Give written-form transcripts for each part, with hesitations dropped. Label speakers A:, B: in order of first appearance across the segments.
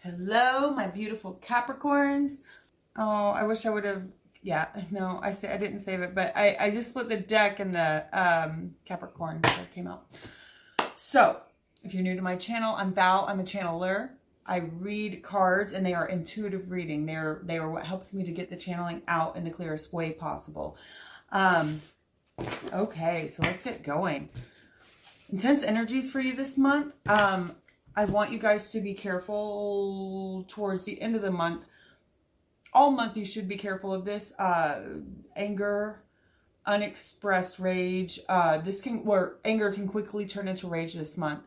A: Hello, my beautiful Capricorns. Oh, I wish I would have, yeah, no, I didn't save it, but I just split the deck and the Capricorn card came out. So, if you're new to my channel, I'm Val. I'm a channeler. I read cards and they are intuitive reading. They are what helps me to get the channeling out in the clearest way possible. Okay, so let's get going. Intense energies for you this month. I want you guys to be careful towards the end of the month. All month you should be careful of this. Anger, unexpressed rage. Anger can quickly turn into rage this month.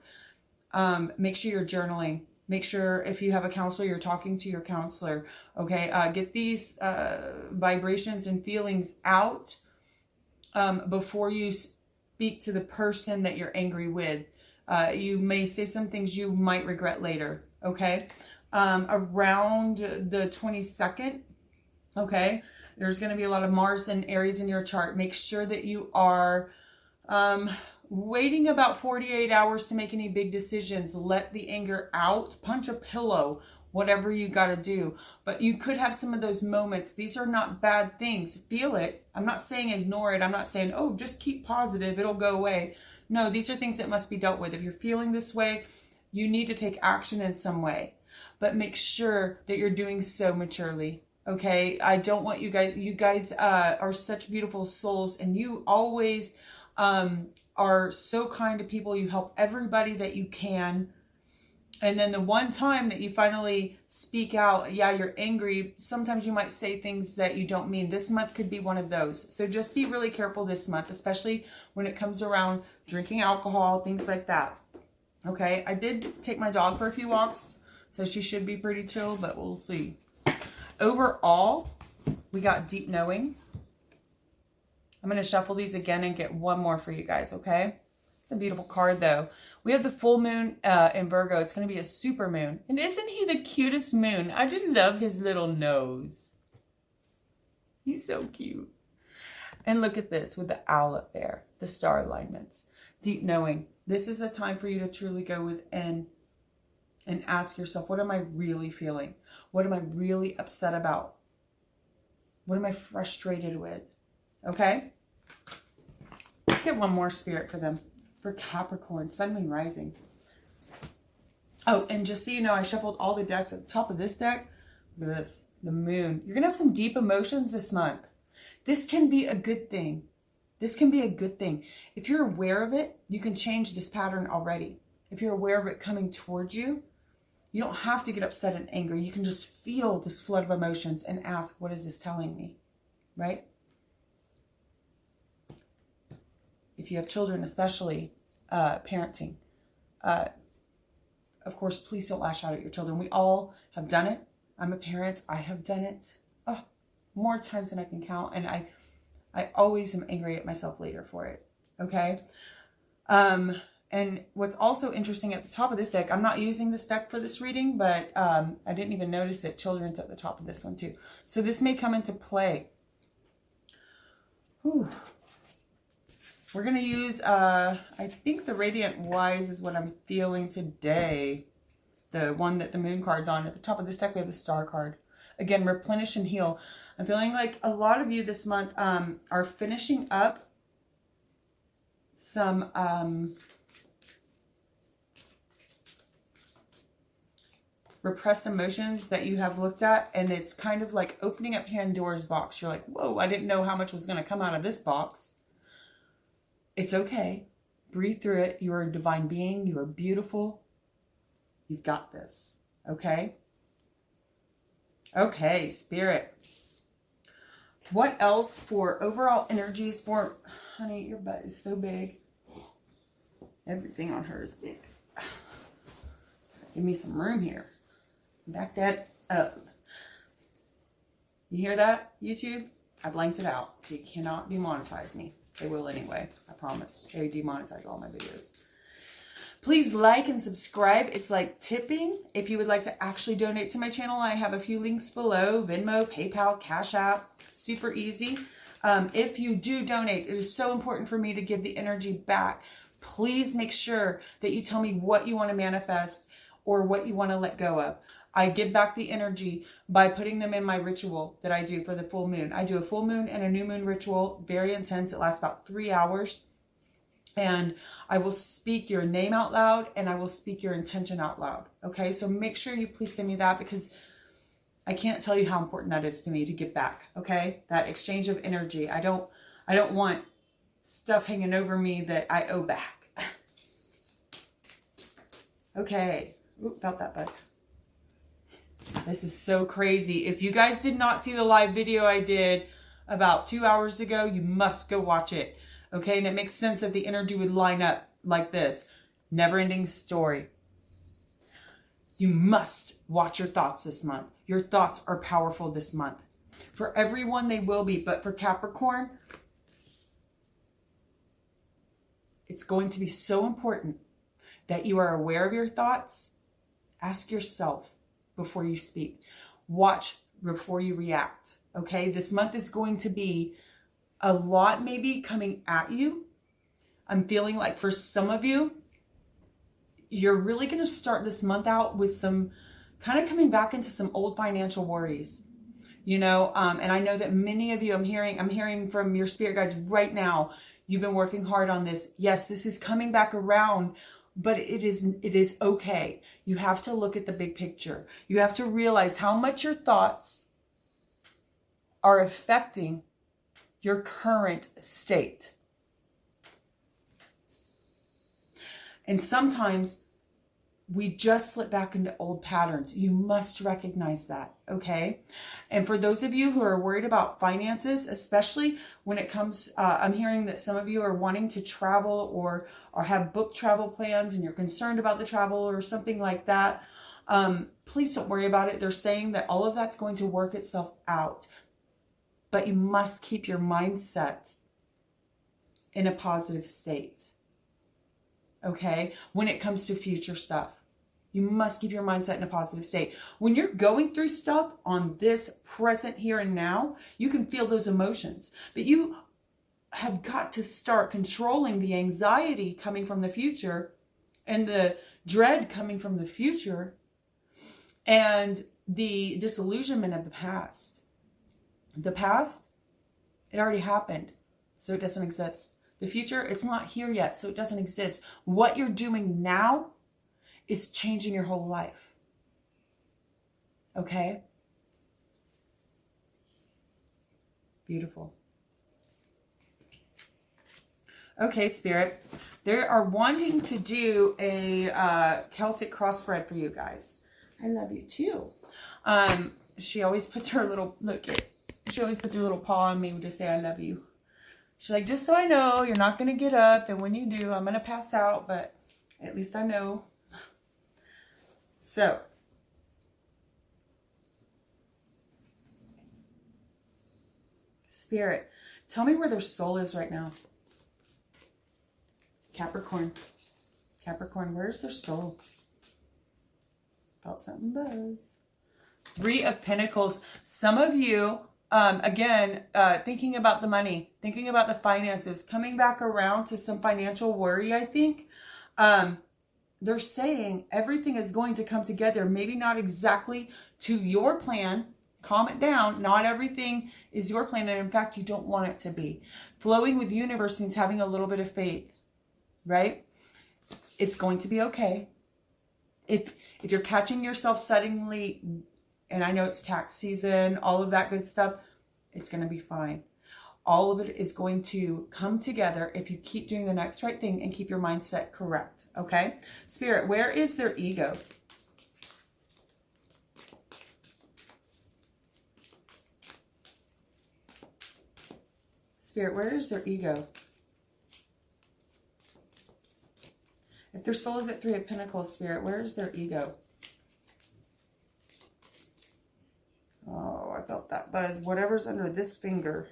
A: Make sure you're journaling. Make sure if you have a counselor, you're talking to your counselor. Okay, get these vibrations and feelings out before you speak to the person that you're angry with. You may say some things you might regret later, okay? Around the 22nd, okay, there's going to be a lot of Mars and Aries in your chart. Make sure that you are waiting about 48 hours to make any big decisions. Let the anger out. Punch a pillow, whatever you got to do. But you could have some of those moments. These are not bad things. Feel it. I'm not saying ignore it. I'm not saying, oh, just keep positive. It'll go away. No, these are things that must be dealt with. If you're feeling this way, you need to take action in some way. But make sure that you're doing so maturely. Okay? I don't want you guys are such beautiful souls, and you always are so kind to people. You help everybody that you can. And then the one time that you finally speak out, yeah, you're angry. Sometimes you might say things that you don't mean. This month could be one of those. So just be really careful this month, especially when it comes around drinking alcohol, things like that. Okay, I did take my dog for a few walks, so she should be pretty chill, but we'll see. Overall, we got deep knowing. I'm going to shuffle these again and get one more for you guys, okay? It's a beautiful card, though. We have the full moon in Virgo. It's going to be a super moon. And isn't he the cutest moon? I just love his little nose. He's so cute. And look at this with the owl up there. The star alignments. Deep knowing. This is a time for you to truly go within and ask yourself, what am I really feeling? What am I really upset about? What am I frustrated with? Okay? Let's get one more spirit for them. For Capricorn, Sun, Moon, Rising. Oh, and just so you know, I shuffled all the decks. At the top of this deck, look at this, the moon. You're going to have some deep emotions this month. This can be a good thing. This can be a good thing. If you're aware of it, you can change this pattern already. If you're aware of it coming towards you, you don't have to get upset and angry. You can just feel this flood of emotions and ask, what is this telling me? Right? If you have children, especially parenting, of course, please don't lash out at your children. We all have done it. I'm a parent. I have done it more times than I can count. And I always am angry at myself later for it. Okay? And what's also interesting at the top of this deck, I'm not using this deck for this reading, but I didn't even notice it. Children's at the top of this one too. So this may come into play. Whew. We're going to use, I think the Radiant Wise is what I'm feeling today. The one that the moon card's on. At the top of this deck, we have the star card. Again, replenish and heal. I'm feeling like a lot of you this month are finishing up some repressed emotions that you have looked at. And it's kind of like opening up Pandora's box. You're like, whoa, I didn't know how much was going to come out of this box. It's okay. Breathe through it. You're a divine being. You are beautiful. You've got this. Okay? Okay, Spirit. What else for overall energies for... Honey, your butt is so big. Everything on her is big. Give me some room here. Back that up. You hear that, YouTube? I blanked it out. So you cannot demonetize me. They will anyway, I promise. They demonetize all my videos. Please like and subscribe. It's like tipping. If you would like to actually donate to my channel, I have a few links below. Venmo, PayPal, Cash App. Super easy. If you do donate, it is so important for me to give the energy back. Please make sure that you tell me what you want to manifest or what you want to let go of. I give back the energy by putting them in my ritual that I do for the full moon. I do a full moon and a new moon ritual, very intense. It lasts about 3 hours. And I will speak your name out loud and I will speak your intention out loud. Okay, so make sure you please send me that, because I can't tell you how important that is to me to give back. Okay, that exchange of energy. I don't want stuff hanging over me that I owe back. Okay, ooh, felt that buzz. This is so crazy. If you guys did not see the live video I did about 2 hours ago, you must go watch it. Okay, and it makes sense that the energy would line up like this. Never-ending story. You must watch your thoughts this month. Your thoughts are powerful this month. For everyone, they will be. But for Capricorn, it's going to be so important that you are aware of your thoughts. Ask yourself before you speak. Watch before you react. Okay, this month is going to be a lot maybe coming at you. I'm feeling like for some of you, you're really going to start this month out with some kind of coming back into some old financial worries, you know, and I know that many of you, I'm hearing from your spirit guides right now, you've been working hard on this. Yes, this is coming back around, but it is okay. You have to look at the big picture. You have to realize how much your thoughts are affecting your current state. And sometimes we just slip back into old patterns. You must recognize that, okay? And for those of you who are worried about finances, especially when it comes, I'm hearing that some of you are wanting to travel or have booked travel plans and you're concerned about the travel or something like that. Please don't worry about it. They're saying that all of that's going to work itself out. But you must keep your mindset in a positive state. Okay? When it comes to future stuff, you must keep your mindset in a positive state. When you're going through stuff on this present here and now, you can feel those emotions. But you have got to start controlling the anxiety coming from the future and the dread coming from the future and the disillusionment of the past. The past, it already happened, so it doesn't exist. The future, it's not here yet, so it doesn't exist. What you're doing now is changing your whole life. Okay? Beautiful. Okay, Spirit. They are wanting to do a Celtic crossbred for you guys. I love you too. She always puts her little, look at, she always puts her little paw on me to say I love you. She's like, just so I know, you're not going to get up. And when you do, I'm going to pass out. But at least I know. So. Spirit, tell me where their soul is right now. Capricorn. Capricorn, where's their soul? Felt something buzz. 3 of Pentacles. Some of you, again, thinking about the money, thinking about the finances, coming back around to some financial worry, I think. They're saying everything is going to come together. Maybe not exactly to your plan. Calm it down. Not everything is your plan. And in fact, you don't want it to be. Flowing with the universe means having a little bit of faith, right? It's going to be okay. If you're catching yourself suddenly, and I know it's tax season, all of that good stuff, it's going to be fine. All of it is going to come together if you keep doing the next right thing and keep your mindset correct, okay? Spirit, where is their ego? Spirit, where is their ego? If their soul is at 3 of Pentacles, Spirit, where is their ego? Oh, I felt that buzz. Whatever's under this finger.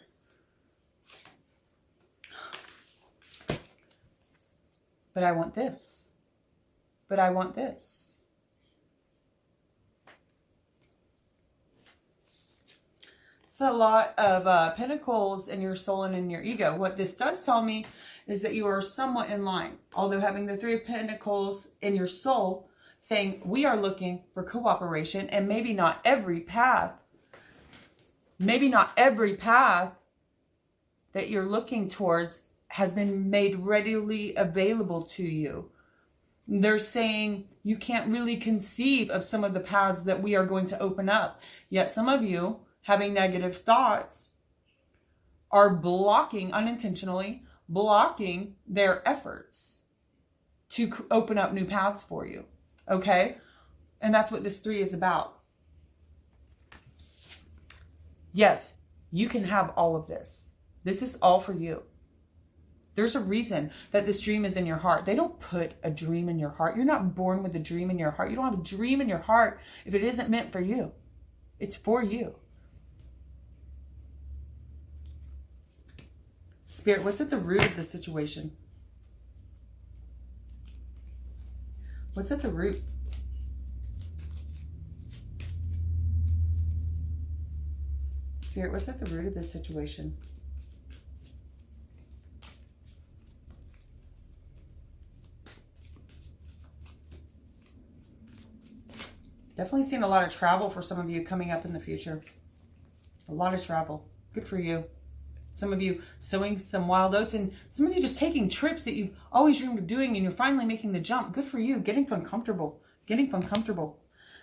A: But I want this. But I want this. It's a lot of pentacles in your soul and in your ego. What this does tell me is that you are somewhat in line. Although having the 3 of Pentacles in your soul saying we are looking for cooperation, and maybe not every path that you're looking towards has been made readily available to you. They're saying you can't really conceive of some of the paths that we are going to open up. Yet some of you having negative thoughts are unintentionally blocking their efforts to open up new paths for you. Okay? And that's what this 3 is about. Yes, you can have all of this. This is all for you. There's a reason that this dream is in your heart. They don't put a dream in your heart. You're not born with a dream in your heart. You don't have a dream in your heart if it isn't meant for you. It's for you. Spirit, what's at the root of the situation? What's at the root? Spirit, what's at the root of this situation? Definitely seeing a lot of travel for some of you coming up in the future. A lot of travel. Good for you. Some of you sowing some wild oats, and some of you just taking trips that you've always dreamed of doing, and you're finally making the jump. Good for you. Getting from comfortable. Getting from comfortable.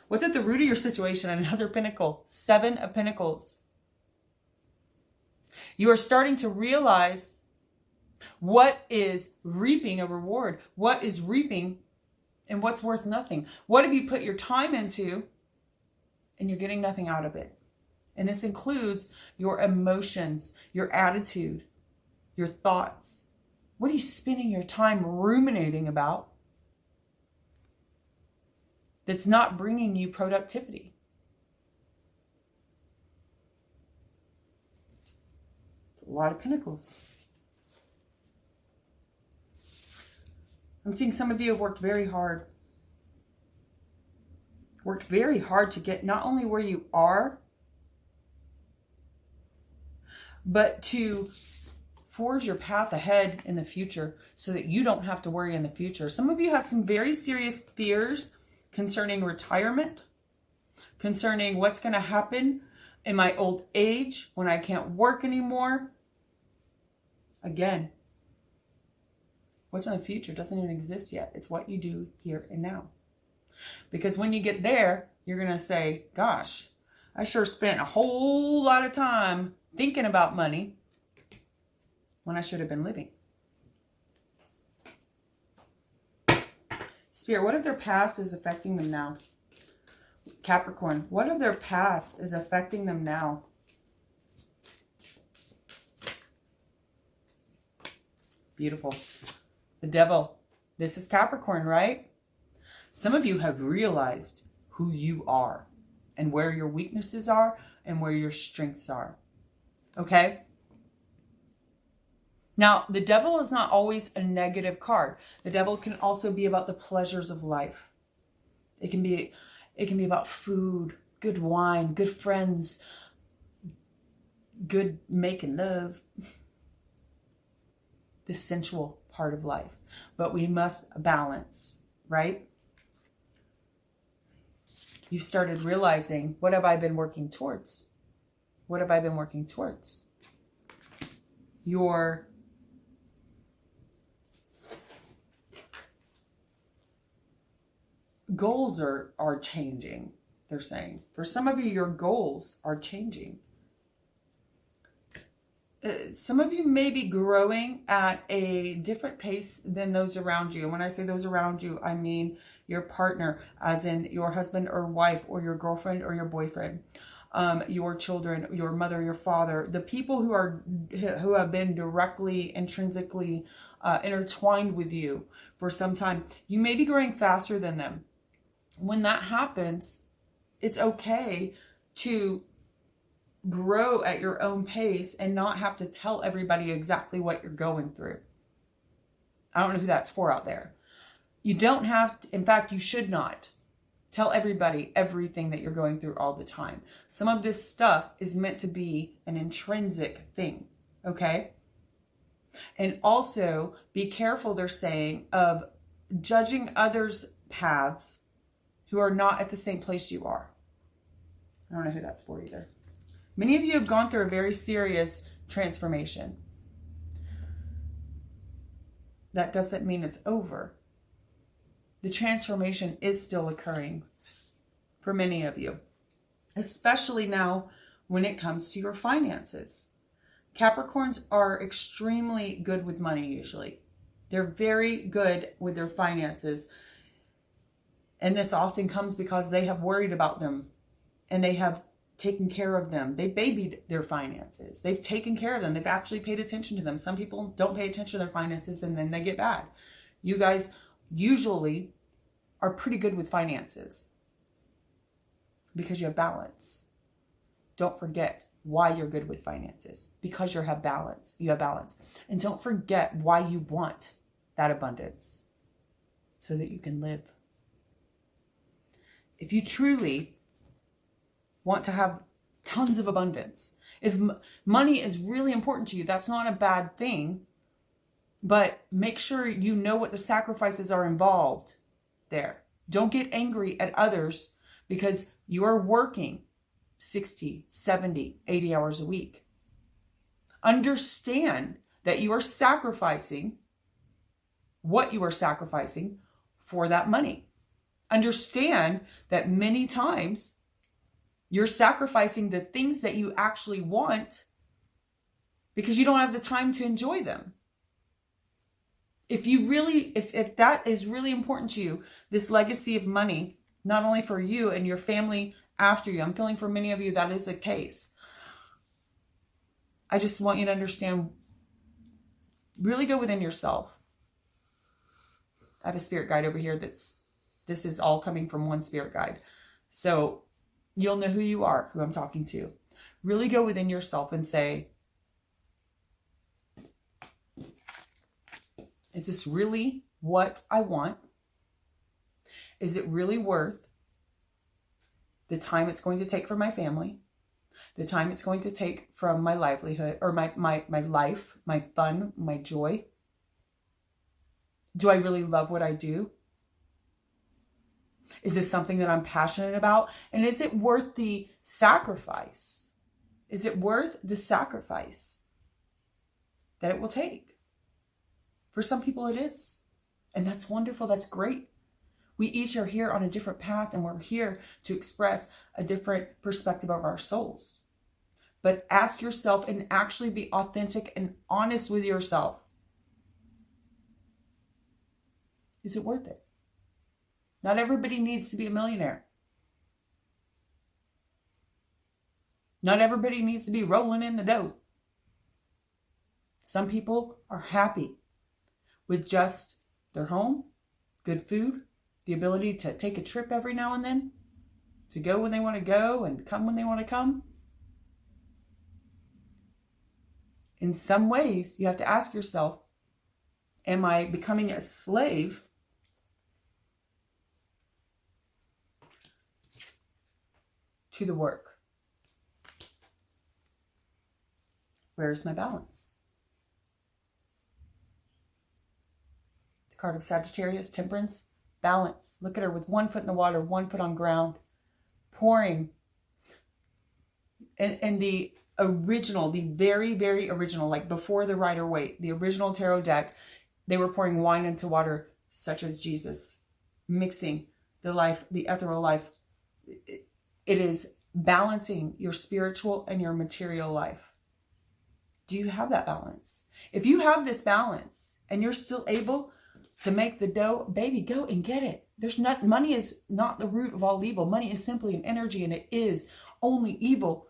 A: What's at the root of your situation? Another pentacle. 7 of Pentacles. You are starting to realize what is reaping a reward. What is reaping and what's worth nothing. What have you put your time into and you're getting nothing out of it? And this includes your emotions, your attitude, your thoughts. What are you spending your time ruminating about that's not bringing you productivity? It's a lot of pentacles. I'm seeing some of you have worked very hard. Worked very hard to get not only where you are, but to forge your path ahead in the future so that you don't have to worry in the future. Some of you have some very serious fears concerning retirement, concerning what's going to happen in my old age when I can't work anymore. Again, what's in the future doesn't even exist yet. It's what you do here and now. Because when you get there, you're going to say, gosh, I sure spent a whole lot of time thinking about money when I should have been living. Spirit, what if their past is affecting them now? Capricorn, what if their past is affecting them now? Beautiful. The Devil. This is Capricorn, right? Some of you have realized who you are and where your weaknesses are and where your strengths are. Okay? Now, the Devil is not always a negative card. The Devil can also be about the pleasures of life. It can be about food, good wine, good friends, good making love. The sensual part of life. But we must balance, right? You started realizing, what have I been working towards? What have I been working towards? Your goals are changing, they're saying. For some of you, your goals are changing. Some of you may be growing at a different pace than those around you. And when I say those around you, I mean your partner, as in your husband or wife, or your girlfriend or your boyfriend, your children, your mother, your father, the people who have been directly, intrinsically intertwined with you for some time. You may be growing faster than them. When that happens, it's okay to grow at your own pace and not have to tell everybody exactly what you're going through. I don't know who that's for out there. You don't have to, in fact, you should not tell everybody everything that you're going through all the time. Some of this stuff is meant to be an intrinsic thing, okay? And also be careful, they're saying, of judging others' paths who are not at the same place you are. I don't know who that's for either. Many of you have gone through a very serious transformation. That doesn't mean it's over. The transformation is still occurring for many of you, especially now when it comes to your finances. Capricorns are extremely good with money usually. They're very good with their finances. And this often comes because they have worried about them and they have taken care of them. They babied their finances. They've taken care of them. They've actually paid attention to them. Some people don't pay attention to their finances and then they get bad. You guys usually are pretty good with finances because you have balance. Don't forget why you're good with finances, because you have balance. You have balance. And don't forget why you want that abundance, so that you can live. If you truly want to have tons of abundance, if money is really important to you, that's not a bad thing, but make sure you know what the sacrifices are involved there. Don't get angry at others because you are working 60, 70, 80 hours a week. Understand that you are sacrificing what you are sacrificing for that money. Understand that many times you're sacrificing the things that you actually want because you don't have the time to enjoy them. If that is really important to you, this legacy of money, not only for you and your family after you, I'm feeling for many of you that is the case. I just want you to understand, really go within yourself. I have a spirit guide over here this is all coming from one spirit guide. So you'll know who you are, who I'm talking to. Really go within yourself and say, is this really what I want? Is it really worth the time it's going to take for my family? The time it's going to take from my livelihood or my life, my fun, my joy? Do I really love what I do? Is this something that I'm passionate about? And is it worth the sacrifice? Is it worth the sacrifice that it will take? For some people it is. And that's wonderful. That's great. We each are here on a different path and we're here to express a different perspective of our souls. But ask yourself and actually be authentic and honest with yourself. Is it worth it? Not everybody needs to be a millionaire. Not everybody needs to be rolling in the dough. Some people are happy with just their home, good food, the ability to take a trip every now and then, to go when they want to go and come when they want to come. In some ways, you have to ask yourself, am I becoming a slave to the work? Where's my balance? The card of Sagittarius, Temperance, balance. Look at her with one foot in the water, one foot on ground, pouring. And the original, the very, very original, like before the Rider-Waite, the original tarot deck, they were pouring wine into water, such as Jesus, mixing the life, the ethereal life. It is balancing your spiritual and your material life. Do you have that balance? If you have this balance and you're still able to make the dough, baby, go and get it. Money is not the root of all evil. Money is simply an energy, and it is only evil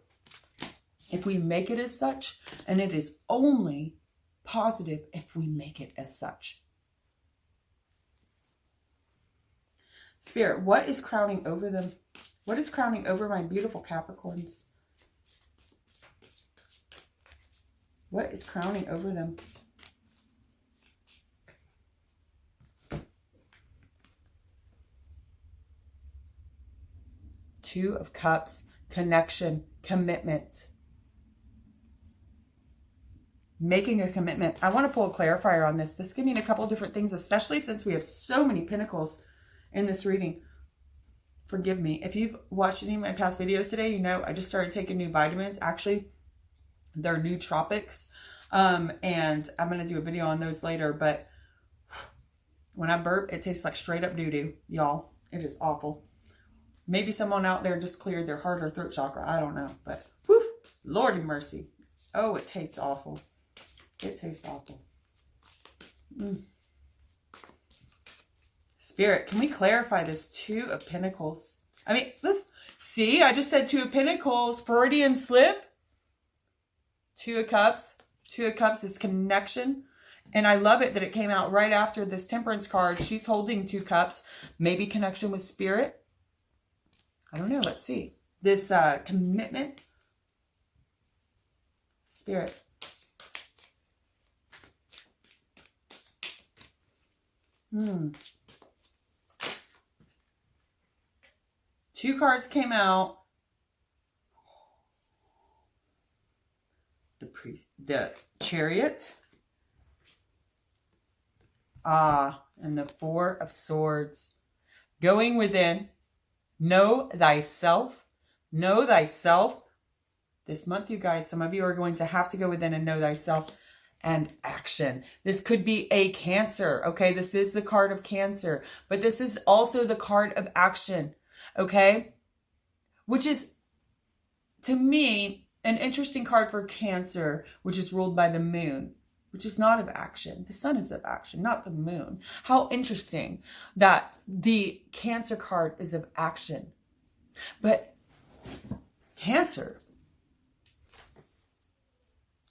A: if we make it as such, and it is only positive if we make it as such. Spirit, what is crowning over them? What is crowning over my beautiful Capricorns? What is crowning over them? Two of Cups, connection, commitment. Making a commitment. I want to pull a clarifier on this. This could mean a couple of different things, especially since we have so many pentacles in this reading. forgive me. If you've watched any of my past videos today, you know I just started taking new vitamins. Actually, they're nootropics. And I'm going to do a video on those later. But when I burp, it tastes like straight up doo-doo, y'all. It is awful. Maybe someone out there just cleared their heart or throat chakra. I don't know. But, whew, Lordy mercy. Oh, it tastes awful. It tastes awful. Spirit, can we clarify this? 2 of Pentacles. I mean, see, I just said 2 of Pentacles. Freudian slip. 2 of Cups. 2 of Cups is connection. And I love it that it came out right after this Temperance card. She's holding 2 cups. Maybe connection with spirit. I don't know. Let's see. This commitment. Spirit. Two cards came out. The Chariot. And the 4 of Swords. Going within. Know thyself. Know thyself. This month, you guys, some of you are going to have to go within and know thyself. And action. This could be a Cancer. Okay, this is the card of Cancer. But this is also the card of action. Okay? Which is, to me, an interesting card for Cancer, which is ruled by the moon. Which is not of action. The sun is of action, not the moon. How interesting that the Cancer card is of action. But Cancer,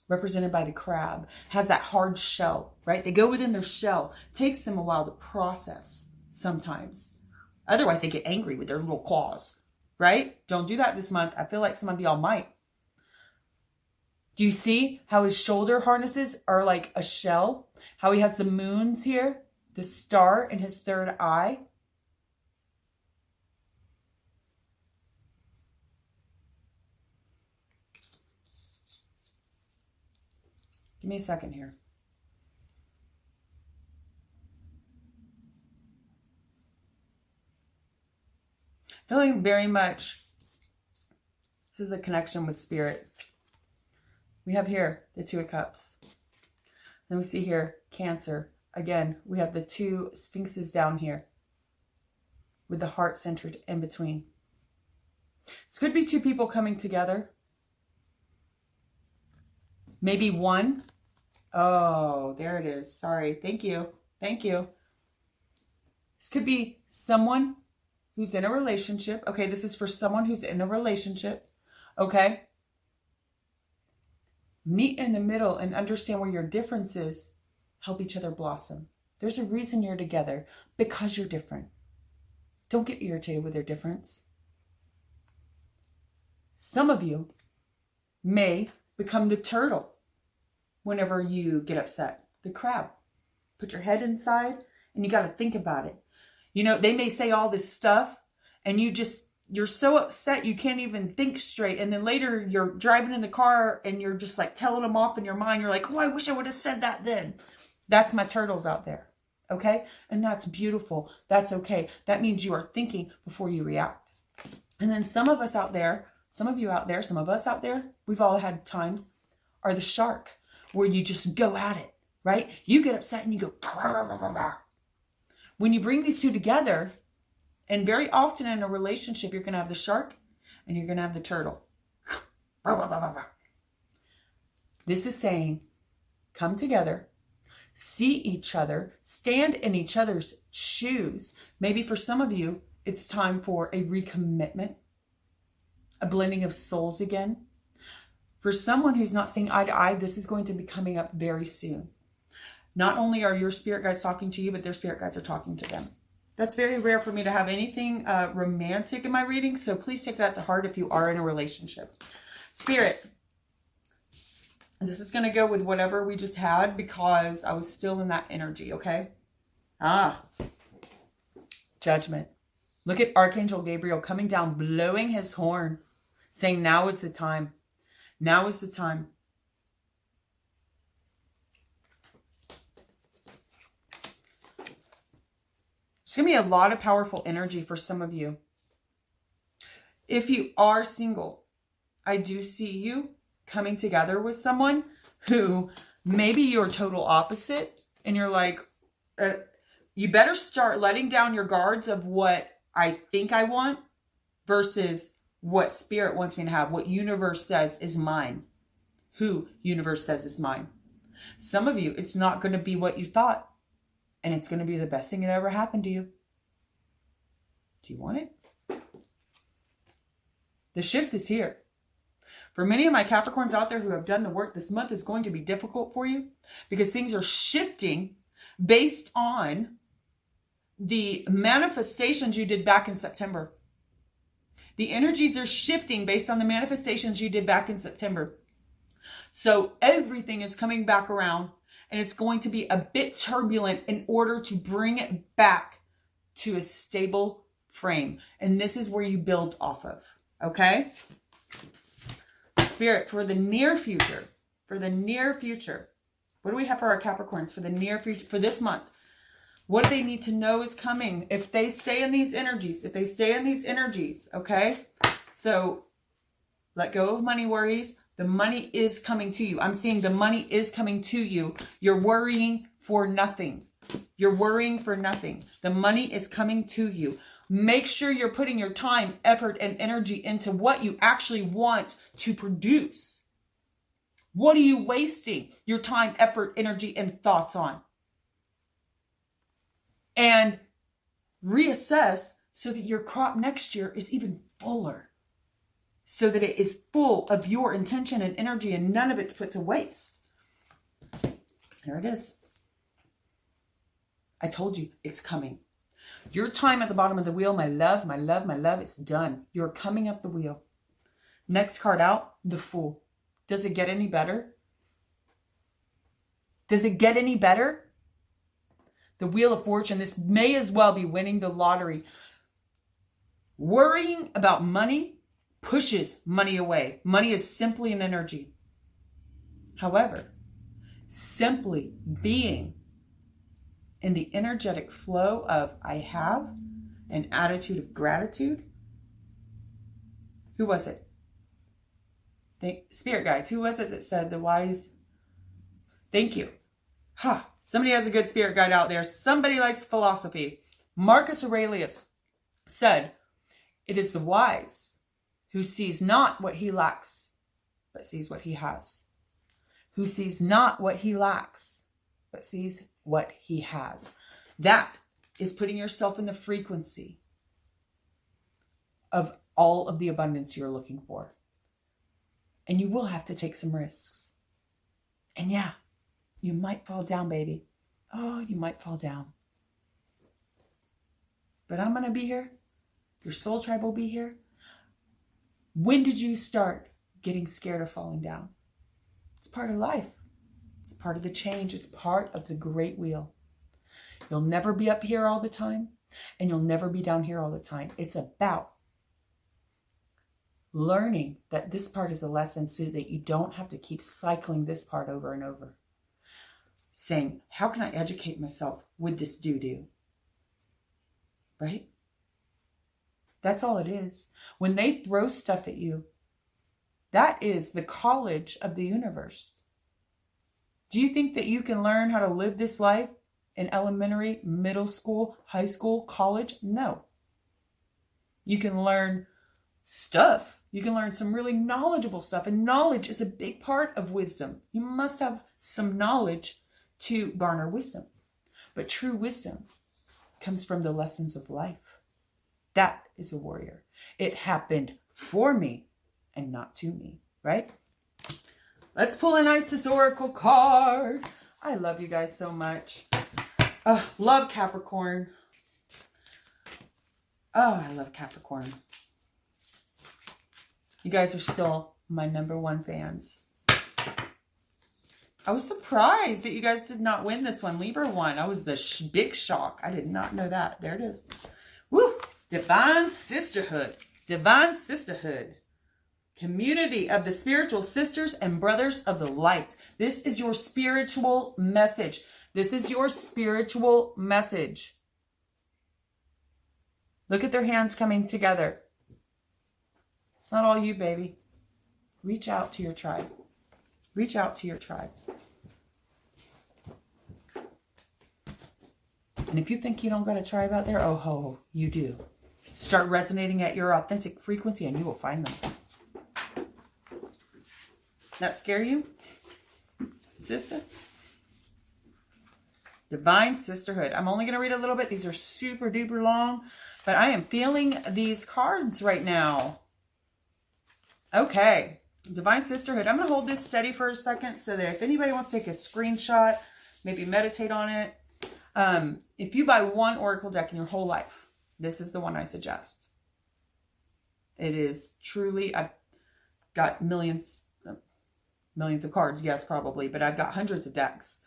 A: represented by the crab, has that hard shell, right? They go within their shell. It takes them a while to process sometimes. Otherwise, they get angry with their little claws, right? Don't do that this month. I feel like some of y'all might. Do you see how his shoulder harnesses are like a shell? How he has the moons here, the star in his third eye. Give me a second here. Feeling very much, this is a connection with spirit. We have here the 2 of Cups. Then we see here Cancer. Again, we have the 2 Sphinxes down here with the heart centered in between. This could be 2 people coming together. Maybe 1. Oh, there it is. Sorry. Thank you. Thank you. This could be someone who's in a relationship. Okay, this is for someone who's in a relationship. Okay. Meet in the middle and understand where your differences help each other blossom. There's a reason you're together, because you're different. Don't get irritated with their difference. Some of you may become the turtle whenever you get upset. The crab. Put your head inside and you got to think about it. You know, they may say all this stuff and you're so upset you can't even think straight. And then later you're driving in the car and you're just like telling them off in your mind. You're like, oh, I wish I would have said that then. That's my turtles out there. Okay? And that's beautiful. That's okay. That means you are thinking before you react. And then some of us out there, some of you out there, some of us out there, we've all had times, are the shark, where you just go at it, right? You get upset and you go, rah, rah, rah, rah. When you bring these 2 together, and very often in a relationship, you're going to have the shark and you're going to have the turtle. This is saying, come together, see each other, stand in each other's shoes. Maybe for some of you, it's time for a recommitment, a blending of souls again. For someone who's not seeing eye to eye, this is going to be coming up very soon. Not only are your spirit guides talking to you, but their spirit guides are talking to them. That's very rare for me to have anything romantic in my reading, so please take that to heart if you are in a relationship. Spirit, this is going to go with whatever we just had because I was still in that energy, okay? Judgment. Look at Archangel Gabriel coming down, blowing his horn, saying now is the time. Now is the time. There's going to be a lot of powerful energy for some of you. If you are single, I do see you coming together with someone who maybe you're total opposite, and you're like, you better start letting down your guards of what I think I want versus what spirit wants me to have, what universe says is mine, who universe says is mine. Some of you, it's not going to be what you thought, and it's going to be the best thing that ever happened to you. Do you want it? The shift is here. For many of my Capricorns out there who have done the work, this month is going to be difficult for you because things are shifting based on the manifestations you did back in September. The energies are shifting based on the manifestations you did back in September. So everything is coming back around, and it's going to be a bit turbulent in order to bring it back to a stable frame. And this is where you build off of. Okay? Spirit, for the near future, what do we have for our Capricorns for the near future, for this month? What do they need to know is coming if they stay in these energies? Okay? So let go of money worries. The money is coming to you. I'm seeing the money is coming to you. You're worrying for nothing. The money is coming to you. Make sure you're putting your time, effort, and energy into what you actually want to produce. What are you wasting your time, effort, energy, and thoughts on? And reassess so that your crop next year is even fuller. So that it is full of your intention and energy, and none of it's put to waste. There it is. I told you it's coming. Your time at the bottom of the wheel, my love, it's done. You're coming up the wheel. Next card out, the Fool. Does it get any better? The Wheel of Fortune. This may as well be winning the lottery. Worrying about money pushes money away. Money is simply an energy. However, simply being in the energetic flow of I have an attitude of gratitude. Who was it? Spirit guides. Who was it that said the wise? Thank you. Somebody has a good spirit guide out there. Somebody likes philosophy. Marcus Aurelius said, it is the wise who sees not what he lacks, but sees what he has. Who sees not what he lacks, but sees what he has. That is putting yourself in the frequency of all of the abundance you're looking for. And you will have to take some risks. And yeah, you might fall down, baby. Oh, you might fall down. But I'm going to be here. Your soul tribe will be here. When did you start getting scared of falling down? It's part of life. It's part of the change. It's part of the great wheel. You'll never be up here all the time, and you'll never be down here all the time. It's about learning that this part is a lesson so that you don't have to keep cycling this part over and over. Saying, how can I educate myself with this doo-doo? Right? That's all it is. When they throw stuff at you, that is the college of the universe. Do you think that you can learn how to live this life in elementary, middle school, high school, college? No. You can learn stuff. You can learn some really knowledgeable stuff. And knowledge is a big part of wisdom. You must have some knowledge to garner wisdom. But true wisdom comes from the lessons of life. That is a warrior. It happened for me and not to me, right? Let's pull an Isis Oracle card. I love you guys so much. Love Capricorn. Oh, I love Capricorn. You guys are still my #1 fans. I was surprised that you guys did not win this one. Libra won. I was the big shock. I did not know that. There it is. Woo! Divine sisterhood. Divine sisterhood. Community of the spiritual sisters and brothers of the light. This is your spiritual message. This is your spiritual message. Look at their hands coming together. It's not all you, baby. Reach out to your tribe. Reach out to your tribe. And if you think you don't got a tribe out there, oh ho, you do. Start resonating at your authentic frequency and you will find them. That scare you, sister? Divine Sisterhood. I'm only going to read a little bit. These are super duper long, but I am feeling these cards right now. Okay. Divine Sisterhood. I'm going to hold this steady for a second so that if anybody wants to take a screenshot, maybe meditate on it. If you buy one oracle deck in your whole life, this is the one I suggest. It is truly, I've got millions of cards, yes, probably, but I've got hundreds of decks.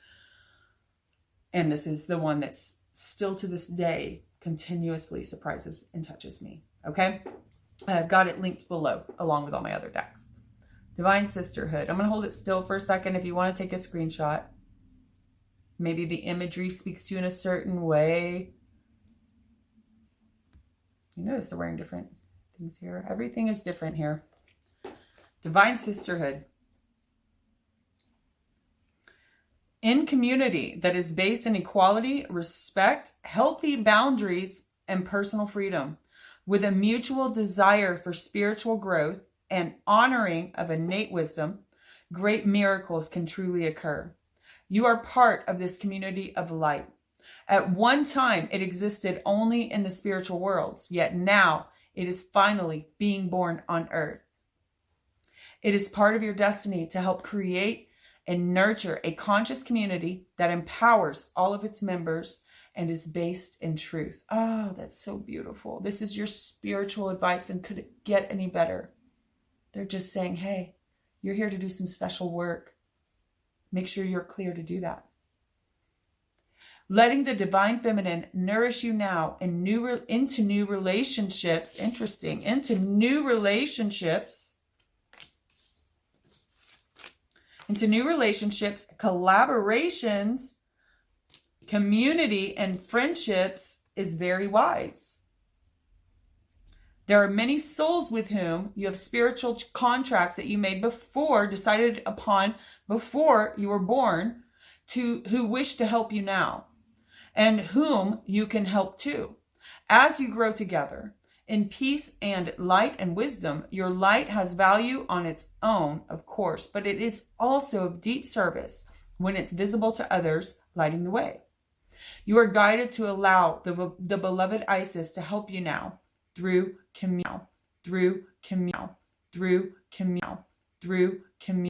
A: And this is the one that's still to this day continuously surprises and touches me. Okay? I've got it linked below along with all my other decks. Divine Sisterhood. I'm going to hold it still for a second if you want to take a screenshot. Maybe the imagery speaks to you in a certain way. You notice they're wearing different things here. Everything is different here. Divine Sisterhood. In community that is based in equality, respect, healthy boundaries, and personal freedom, with a mutual desire for spiritual growth and honoring of innate wisdom, great miracles can truly occur. You are part of this community of light. At one time, it existed only in the spiritual worlds, yet now it is finally being born on earth. It is part of your destiny to help create and nurture a conscious community that empowers all of its members and is based in truth. Oh, that's so beautiful. This is your spiritual advice, and could it get any better? They're just saying, hey, you're here to do some special work. Make sure you're clear to do that. Letting the divine feminine nourish you now and into new relationships. Interesting. Into new relationships. Into new relationships, collaborations, community, and friendships is very wise. There are many souls with whom you have spiritual contracts that you made before, decided upon before you were born, who wish to help you now, and whom you can help too. As you grow together in peace and light and wisdom, your light has value on its own, of course, but it is also of deep service when it's visible to others, lighting the way. You are guided to allow the beloved Isis to help you now through communal, through communal, through communal, through communal.